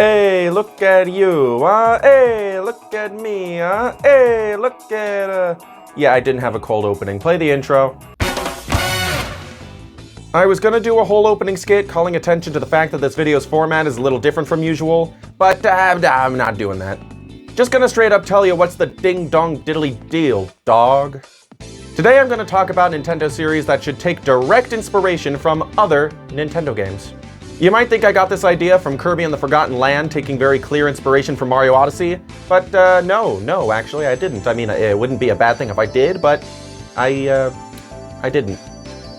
Hey, look at you, hey, look at me, hey, look at, Yeah, I didn't have a cold opening. Play the intro. I was gonna do a whole opening skit calling attention to the fact that this video's format is a little different from usual, but I'm not doing that. Just gonna straight up tell you what's the ding-dong diddly deal, dog. Today I'm gonna talk about Nintendo series that should take direct inspiration from other Nintendo games. You might think I got this idea from Kirby and the Forgotten Land, taking very clear inspiration from Mario Odyssey, but no, actually I didn't. I mean, it wouldn't be a bad thing if I did, but I didn't.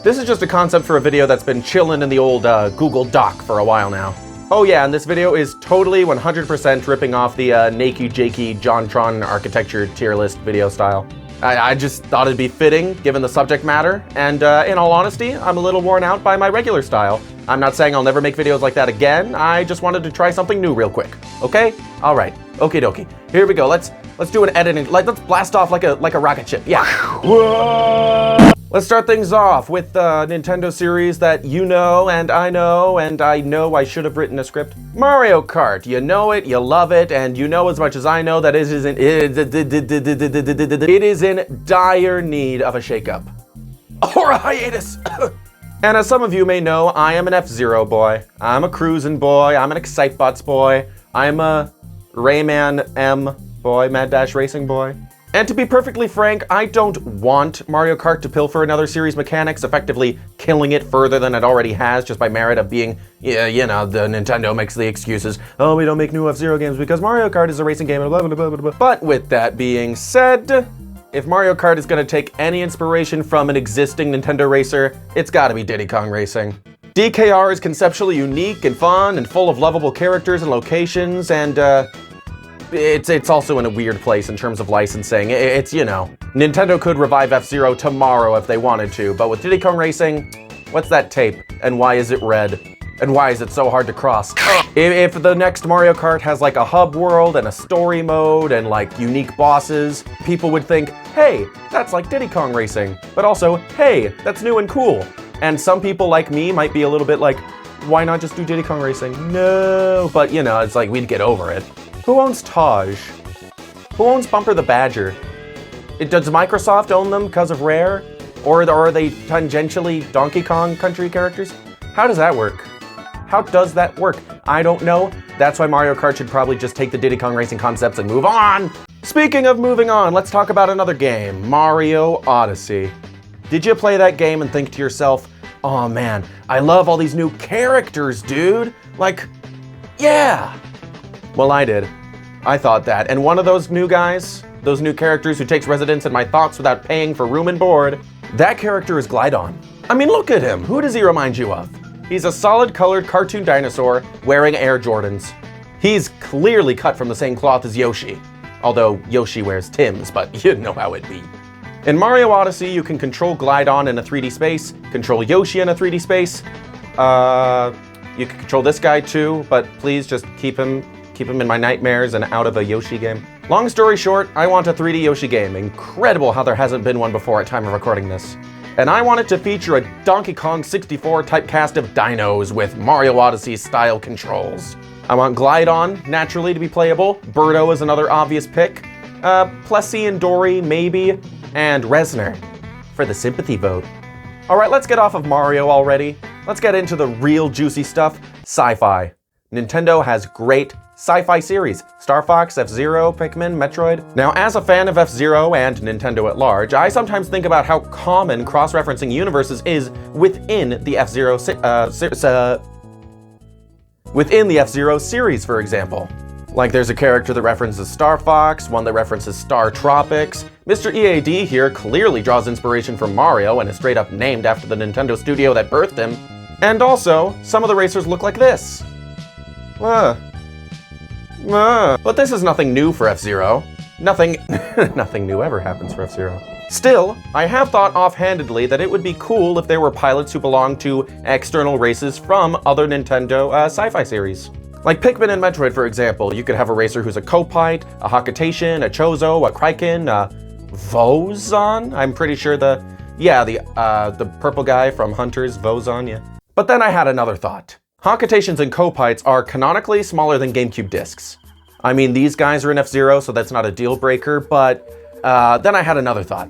This is just a concept for a video that's been chilling in the old Google Doc for a while now. Oh yeah, and this video is totally 100% ripping off the Nakey Jakey JonTron architecture tier list video style. I just thought it'd be fitting, given the subject matter, and in all honesty, I'm a little worn out by my regular style. I'm not saying I'll never make videos like that again, I just wanted to try something new real quick, okay? Alright, okie dokie. Here we go, let's do an editing, let's blast off like a rocket ship, yeah. Let's start things off with a Nintendo series that you know and I know I should have written a script. Mario Kart, you know it, you love it, and you know as much as I know that it is in dire need of a shakeup. Or a hiatus! And as some of you may know, I am an FZero boy. I'm a cruisin' boy, I'm an Excitebots boy, I'm a Rayman M boy, Mad Dash Racing boy. And to be perfectly frank, I don't want Mario Kart to pilfer another series' mechanics, effectively killing it further than it already has just by merit of being, yeah, you know, the Nintendo makes the excuses, oh, we don't make new F-Zero games because Mario Kart is a racing game, blah, blah, blah, blah, blah. But with that being said, if Mario Kart is going to take any inspiration from an existing Nintendo racer, it's got to be Diddy Kong Racing. DKR is conceptually unique and fun and full of lovable characters and locations, and it's also in a weird place in terms of licensing. It's, you know, Nintendo could revive F-Zero tomorrow if they wanted to, but with Diddy Kong Racing, what's that tape? And why is it red? And why is it so hard to cross? If the next Mario Kart has like a hub world and a story mode and like unique bosses, people would think, hey, that's like Diddy Kong Racing. But also, hey, that's new and cool. And some people like me might be a little bit like, why not just do Diddy Kong Racing? No, but you know, it's like we'd get over it. Who owns Taj? Who owns Bumper the Badger? Does Microsoft own them because of Rare? Or are they tangentially Donkey Kong Country characters? How does that work? How does that work? I don't know. That's why Mario Kart should probably just take the Diddy Kong Racing concepts and move on. Speaking of moving on, let's talk about another game, Mario Odyssey. Did you play that game and think to yourself, oh man, I love all these new characters, dude. Like, yeah. Well, I did. I thought that. And one of those new guys, those new characters who takes residence in my thoughts without paying for room and board, that character is Glydon. I mean, look at him. Who does he remind you of? He's a solid-colored cartoon dinosaur wearing Air Jordans. He's clearly cut from the same cloth as Yoshi. Although Yoshi wears Timbs, but you know how it be. In Mario Odyssey, you can control Glydon in a 3D space, control Yoshi in a 3D space. You can control this guy too, but please just keep him in my nightmares and out of a Yoshi game. Long story short, I want a 3D Yoshi game. Incredible how there hasn't been one before at time of recording this. And I want it to feature a Donkey Kong 64 type cast of dinos with Mario Odyssey style controls. I want Glydon, naturally, to be playable. Birdo is another obvious pick. Plessy and Dory, maybe. And Reznor for the sympathy vote. Alright, let's get off of Mario already. Let's get into the real juicy stuff, sci-fi. Nintendo has great sci-fi series, Star Fox, F-Zero, Pikmin, Metroid. Now, as a fan of F-Zero and Nintendo at large, I sometimes think about how common cross-referencing universes is within the F-Zero series, for example. Like there's a character that references Star Fox, one that references Star Tropics. Mr. EAD here clearly draws inspiration from Mario and is straight up named after the Nintendo studio that birthed him. And also, some of the racers look like this. But this is nothing new for F-Zero. Nothing new ever happens for F-Zero. Still, I have thought offhandedly that it would be cool if there were pilots who belonged to external races from other Nintendo sci-fi series. Like Pikmin and Metroid, for example, you could have a racer who's a Kopite, a Hakutation, a Chozo, a Kryken, a Vozon? I'm pretty sure the purple guy from Hunters, Vozon, yeah. But then I had another thought. Hockatations and Copites are canonically smaller than GameCube discs. I mean, these guys are in FZero, so that's not a deal breaker, but then I had another thought.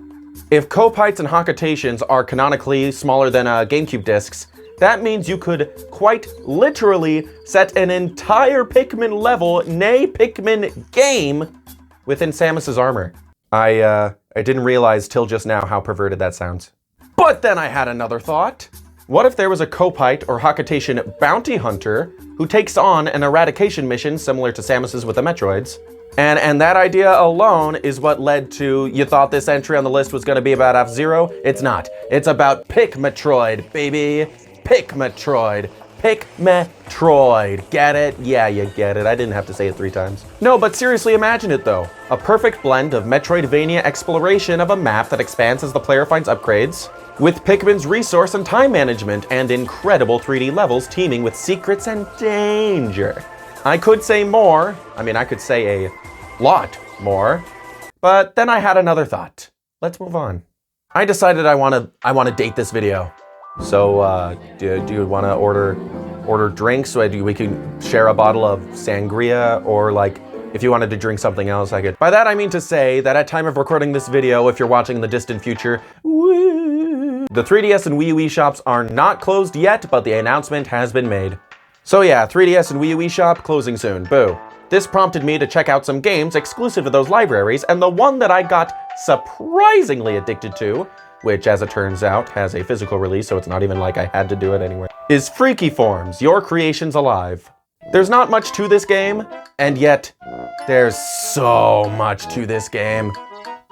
If Copites and Hockatations are canonically smaller than GameCube discs, that means you could quite literally set an entire Pikmin level, nay Pikmin game, within Samus's armor. I didn't realize till just now how perverted that sounds. But then I had another thought. What if there was a Copite or Hockatation bounty hunter who takes on an eradication mission similar to Samus's with the Metroids? And that idea alone is what led to, you thought this entry on the list was gonna be about FZero? It's not. It's about Pikmetroid, baby. Pikmetroid. Pikmetroid. Get it? Yeah, you get it. I didn't have to say it 3 times. No, but seriously, imagine it though. A perfect blend of Metroidvania exploration of a map that expands as the player finds upgrades, with Pikmin's resource and time management, and incredible 3D levels teeming with secrets and danger. I could say more. I mean, I could say a lot more. But then I had another thought. Let's move on. I decided I wanna date this video. So, do you want to order drinks so we can share a bottle of sangria, or like if you wanted to drink something else, I could. By that I mean to say that at time of recording this video, if you're watching in the distant future, woo, the 3DS and Wii U shops are not closed yet, but the announcement has been made. So yeah, 3DS and Wii U shop closing soon. Boo. This prompted me to check out some games exclusive to those libraries, and the one that I got surprisingly addicted to, which as it turns out has a physical release, so it's not even like I had to do it anyway, is Freaky Forms, Your Creations Alive. There's not much to this game, and yet there's so much to this game.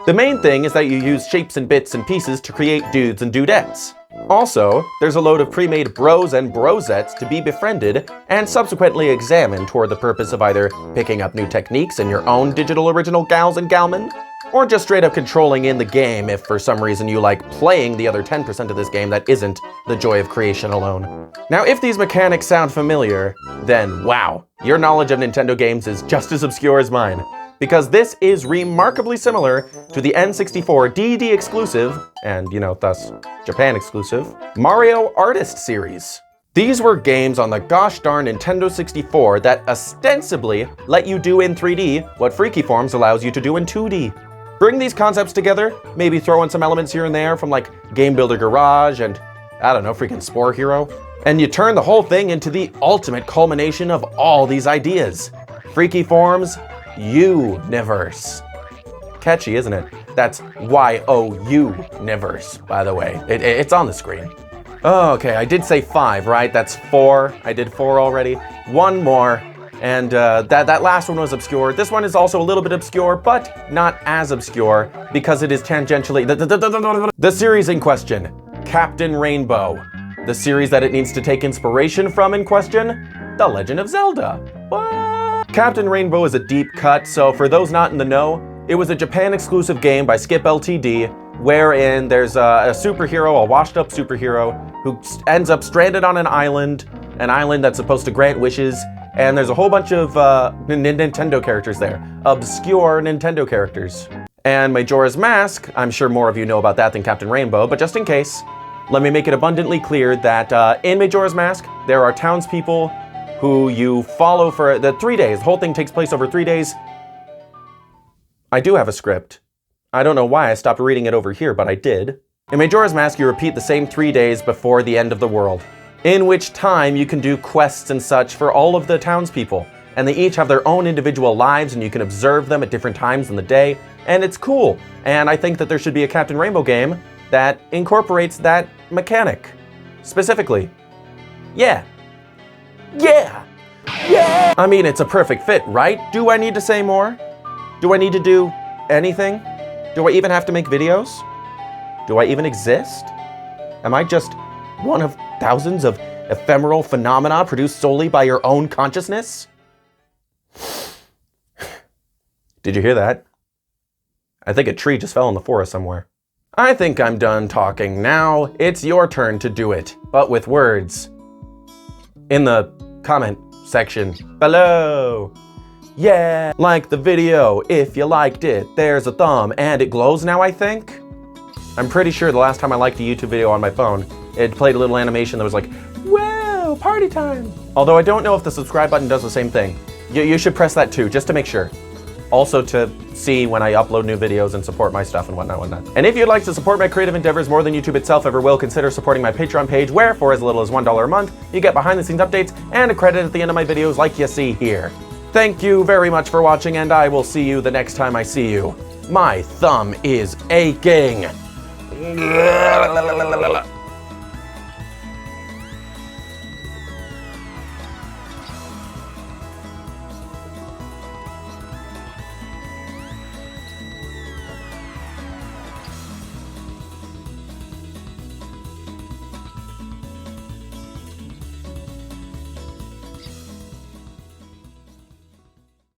The main thing is that you use shapes and bits and pieces to create dudes and dudettes. Also, there's a load of pre-made bros and brosettes to be befriended and subsequently examined toward the purpose of either picking up new techniques in your own digital original gals and galmen, or just straight up controlling in the game if for some reason you like playing the other 10% of this game that isn't the joy of creation alone. Now, if these mechanics sound familiar, then wow, your knowledge of Nintendo games is just as obscure as mine. Because this is remarkably similar to the N64 DD exclusive, and thus Japan exclusive, Mario Artist series. These were games on the gosh darn Nintendo 64 that ostensibly let you do in 3D what Freaky Forms allows you to do in 2D. Bring these concepts together, maybe throw in some elements here and there from like Game Builder Garage and, I don't know, freaking Spore Hero, and you turn the whole thing into the ultimate culmination of all these ideas. Freaky Forms Universe. Catchy, isn't it? That's Y-O-U-Niverse, by the way. It's on the screen. Oh, okay, I did say 5, right? That's 4. I did 4 already. One more. And that last one was obscure. This one is also a little bit obscure, but not as obscure because it is tangentially the series in question, Captain Rainbow. The series that it needs to take inspiration from in question, The Legend of Zelda. What? Captain Rainbow is a deep cut, so for those not in the know, it was a Japan exclusive game by Skip Ltd, wherein there's a superhero, a washed up superhero, who ends up stranded on an island that's supposed to grant wishes. And there's a whole bunch of Nintendo characters there. Obscure Nintendo characters. And Majora's Mask, I'm sure more of you know about that than Captain Rainbow, but just in case, let me make it abundantly clear that in Majora's Mask, there are townspeople who you follow for the 3 days. The whole thing takes place over 3 days. I do have a script. I don't know why I stopped reading it over here, but I did. In Majora's Mask, you repeat the same 3 days before the end of the world, in which time you can do quests and such for all of the townspeople. And they each have their own individual lives, and you can observe them at different times in the day, and it's cool. And I think that there should be a Captain Rainbow game that incorporates that mechanic. Specifically. Yeah. Yeah! Yeah! I mean, it's a perfect fit, right? Do I need to say more? Do I need to do anything? Do I even have to make videos? Do I even exist? Am I just one of thousands of ephemeral phenomena produced solely by your own consciousness? Did you hear that? I think a tree just fell in the forest somewhere. I think I'm done talking now. It's your turn to do it, but with words. In the comment section below. Yeah, like the video if you liked it. There's a thumb, and it glows now, I think. I'm pretty sure the last time I liked a YouTube video on my phone, it played a little animation that was like, whoa, party time. Although I don't know if the subscribe button does the same thing. You should press that too, just to make sure. Also to see when I upload new videos and support my stuff and whatnot. And if you'd like to support my creative endeavors more than YouTube itself ever will, consider supporting my Patreon page, where for as little as $1 a month, you get behind the scenes updates and a credit at the end of my videos like you see here. Thank you very much for watching, and I will see you the next time I see you. My thumb is aching.